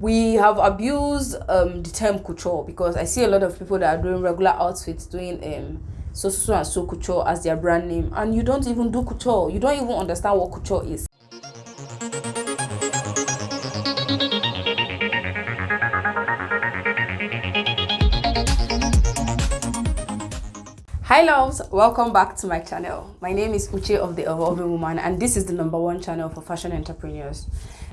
We have abused the term couture, because I see a lot of people that are doing regular outfits doing so and so couture as their brand name, and you don't even do couture. You don't even understand what couture is. Hi loves, welcome back to my channel. My name is Uche of the Evolving Woman, and this is the #1 channel for fashion entrepreneurs.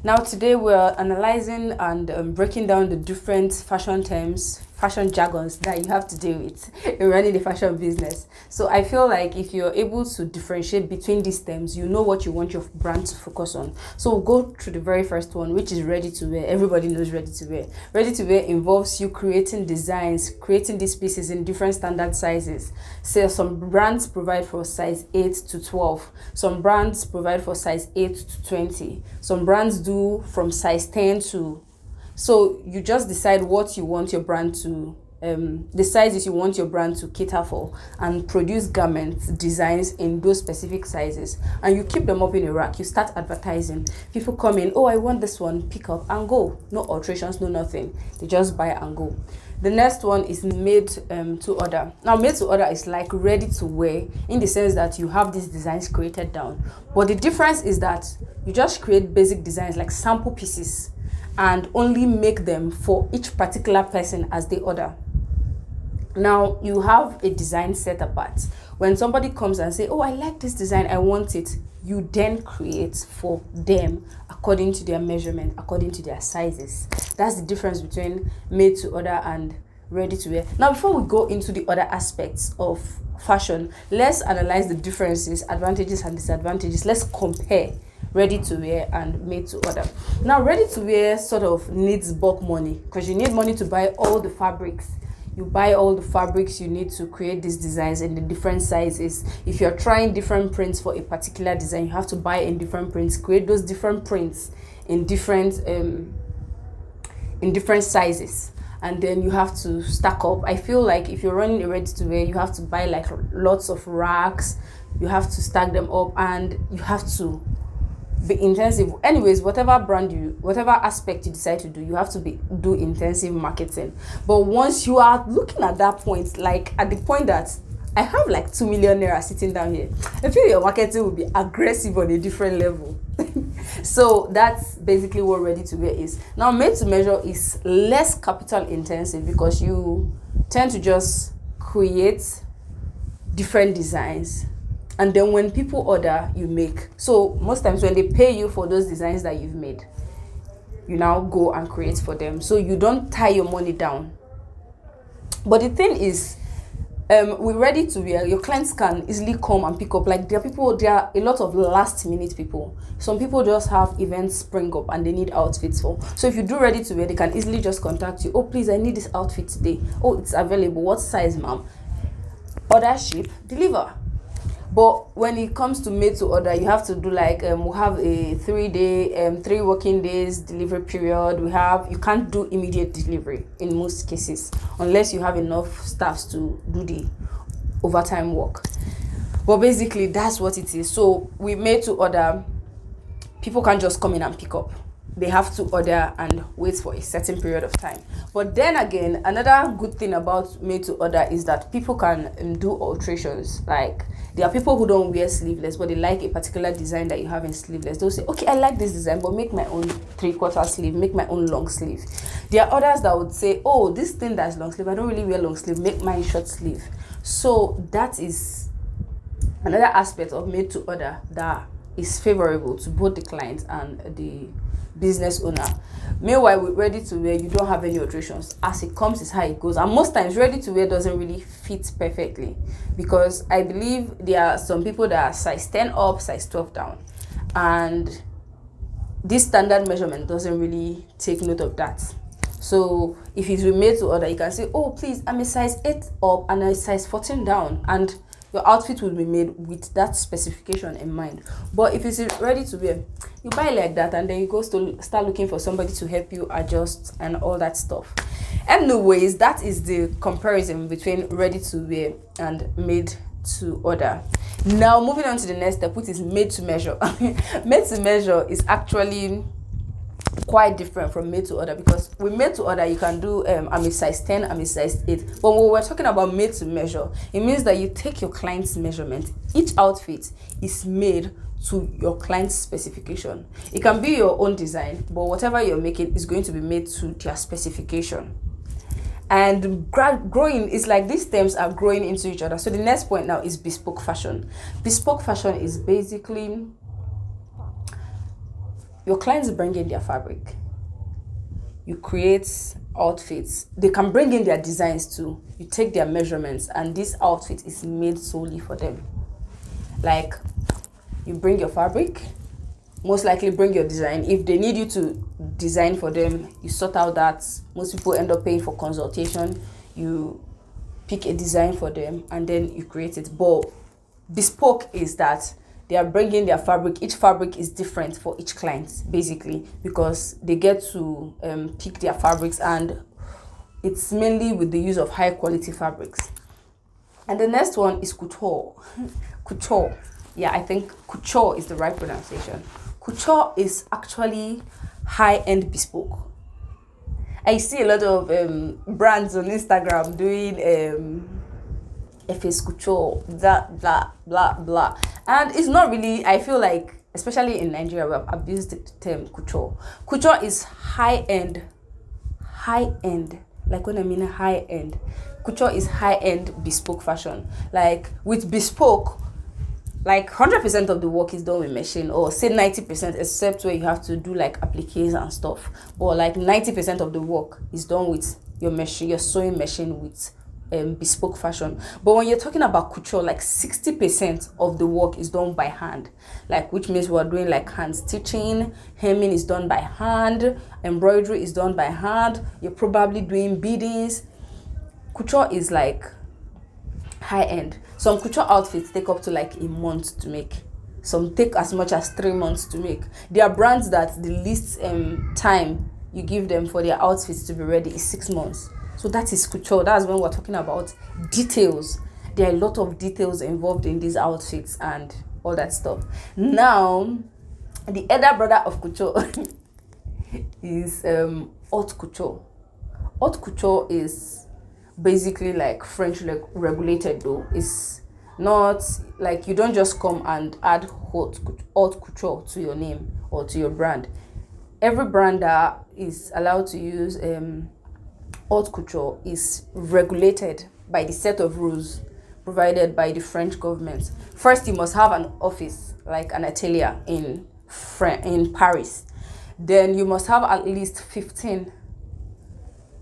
Now today we're analyzing and breaking down the different fashion terms, fashion jargons that you have to deal with in running a fashion business. So I feel like if you're able to differentiate between these terms, you know what you want your brand to focus on. So we'll go through the very first one, which is ready to wear. Everybody knows ready to wear. Ready to wear involves you creating designs, creating these pieces in different standard sizes. So some brands provide for size 8 to 12. Some brands provide for size 8 to 20. Some brands do from size 10 to. So you just decide what you want your brand to, the sizes you want your brand to cater for, and produce garments, designs in those specific sizes. And you keep them up in a rack. You start advertising. People come in, oh, I want this one, pick up and go. No alterations, no nothing. They just buy and go. The next one is made to order. Now, made to order is like ready to wear, in the sense that you have these designs created down. But the difference is that you just create basic designs like sample pieces and only make them for each particular person as they order. Now, you have a design set apart. When somebody comes and say, oh, I like this design, I want it, you then create for them according to their measurement, according to their sizes. That's the difference between made to order and ready to wear. Now, before we go into the other aspects of fashion, let's analyze the differences, advantages and disadvantages. Let's compare ready to wear and made to order. Now, ready to wear sort of needs bulk money, because you need money to buy all the fabrics. You buy all the fabrics you need to create these designs in the different sizes. If you're trying different prints for a particular design, you have to buy in different prints, create those different prints in different sizes, and then you have to stack up. I feel like if you're running a ready to wear, you have to buy like lots of racks, you have to stack them up, and you have to be intensive. Anyways, whatever aspect you decide to do, you have to do intensive marketing. But once you are looking at that point, like at the point that I have like 2 million naira sitting down here, I feel your marketing will be aggressive on a different level. So that's basically what ready to wear is. Now, made to measure is less capital intensive, because you tend to just create different designs, and then when people order, you make. So most times when they pay you for those designs that you've made, you now go and create for them. So you don't tie your money down. But the thing is, with ready to wear, your clients can easily come and pick up. Like there are a lot of last minute people. Some people just have events spring up and they need outfits for. So if you do ready to wear, they can easily just contact you. Oh, please, I need this outfit today. Oh, it's available. What size, ma'am? Order, ship, deliver. But when it comes to made to order, you have to do like we have a 3 working days delivery period. You can't do immediate delivery in most cases unless you have enough staffs to do the overtime work. But basically that's what it is. So we made to order, people can't just come in and pick up. They have to order and wait for a certain period of time. But then again, another good thing about made to order is that people can do alterations. Like there are people who don't wear sleeveless, but they like a particular design that you have in sleeveless. They'll say, okay, I like this design, but make my own 3/4 sleeve, make my own long sleeve. There are others that would say, oh, this thing that's long sleeve, I don't really wear long sleeve, make mine short sleeve. So that is another aspect of made to order that is favorable to both the client and the business owner. Meanwhile, with ready to wear, you don't have any alterations. As it comes is how it goes, and most times ready to wear doesn't really fit perfectly, because I believe there are some people that are size 10 up, size 12 down, and this standard measurement doesn't really take note of that. So if it's made to order, you can say, oh, please, I'm a size 8 up and a size 14 down, and your outfit will be made with that specification in mind. But if it's ready to wear, you buy like that, and then you go to start looking for somebody to help you adjust and all that stuff. Anyways, that is the comparison between ready to wear and made to order. Now moving on to the next step, which is made to measure. Made to measure is actually quite different from made to order, because with made to order you can do I'm a size 10, I'm a size 8, but when we're talking about made to measure, it means that you take your client's measurement. Each outfit is made to your client's specification. It can be your own design, but whatever you're making is going to be made to their specification. And growing is like these terms are growing into each other. So the next point now is bespoke fashion. Bespoke fashion is basically your clients bring in their fabric, you create outfits. They can bring in their designs too. You take their measurements, and this outfit is made solely for them. Like, you bring your fabric, most likely bring your design. If they need you to design for them, you sort out that. Most people end up paying for consultation. You pick a design for them and then you create it. But bespoke is that they are bringing their fabric. Each fabric is different for each client, basically, because they get to pick their fabrics, and it's mainly with the use of high quality fabrics. And the next one is couture. Couture. Yeah, I think couture is the right pronunciation. Couture is actually high-end bespoke. I see a lot of brands on Instagram doing FS couture, that blah blah blah, and it's not really. I feel like, especially in Nigeria, we have abused the term couture. Couture is high-end. Like, when I mean high-end, couture is high-end bespoke fashion. Like, with bespoke, like 100% of the work is done with machine, or say 90%, except where you have to do like appliques and stuff. But like 90% of the work is done with your machine, your sewing machine, with bespoke fashion. But when you're talking about couture, like 60% of the work is done by hand, like, which means we're doing like hand stitching, hemming is done by hand, embroidery is done by hand, you're probably doing beadings. Couture is like high end. Some couture outfits take up to like a month to make. Some take as much as 3 months to make. There are brands that the least time you give them for their outfits to be ready is 6 months. So that is couture. That's when we're talking about details. There are a lot of details involved in these outfits and all that stuff. Now, the elder brother of couture is haute couture. Haute couture is basically like French regulated, though. It's not like you don't just come and add haute couture to your name or to your brand. Every brand that is allowed to use haute couture is regulated by the set of rules provided by the French government. First, you must have an office, like an atelier in Paris. Then you must have at least 15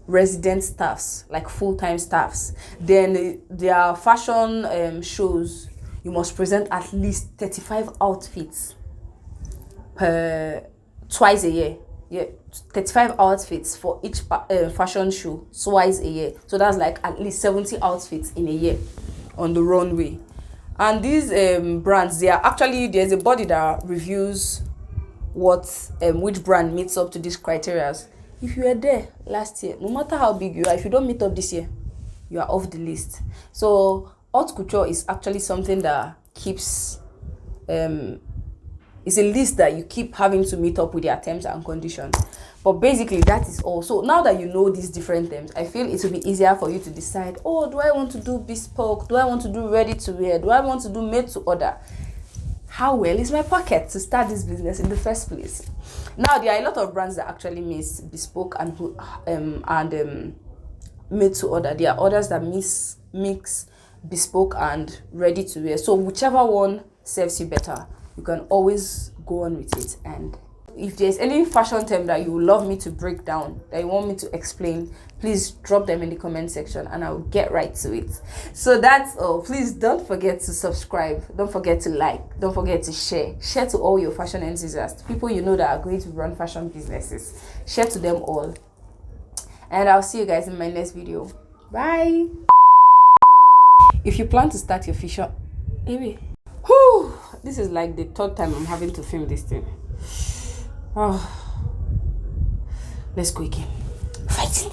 resident staffs, like full-time staffs. Then their fashion shows, you must present at least 35 outfits twice a year. Yeah, 35 outfits for each fashion show twice a year. So that's like at least 70 outfits in a year on the runway. And these brands, there's a body that reviews which brand meets up to these criteria. If you were there last year, no matter how big you are, if you don't meet up this year, you are off the list. So haute couture is actually something that keeps it's a list that you keep having to meet up with their terms and conditions. But basically, that is all. So now that you know these different terms, I feel it will be easier for you to decide, oh, do I want to do bespoke? Do I want to do ready to wear? Do I want to do made to order? How well is my pocket to start this business in the first place? Now, there are a lot of brands that actually mix bespoke and made to order. There are others that mix bespoke and ready to wear. So whichever one serves you better, you can always go on with it. And if there's any fashion term that you would love me to break down, that you want me to explain, please drop them in the comment section and I'll get right to it. So that's all. Please don't forget to subscribe. Don't forget to like. Don't forget to share. Share to all your fashion enthusiasts, people you know that are going to run fashion businesses. Share to them all. And I'll see you guys in my next video. Bye. If you plan to start your fashion, maybe. This is like the third time I'm having to film this thing. Oh, let's go again. Fighting.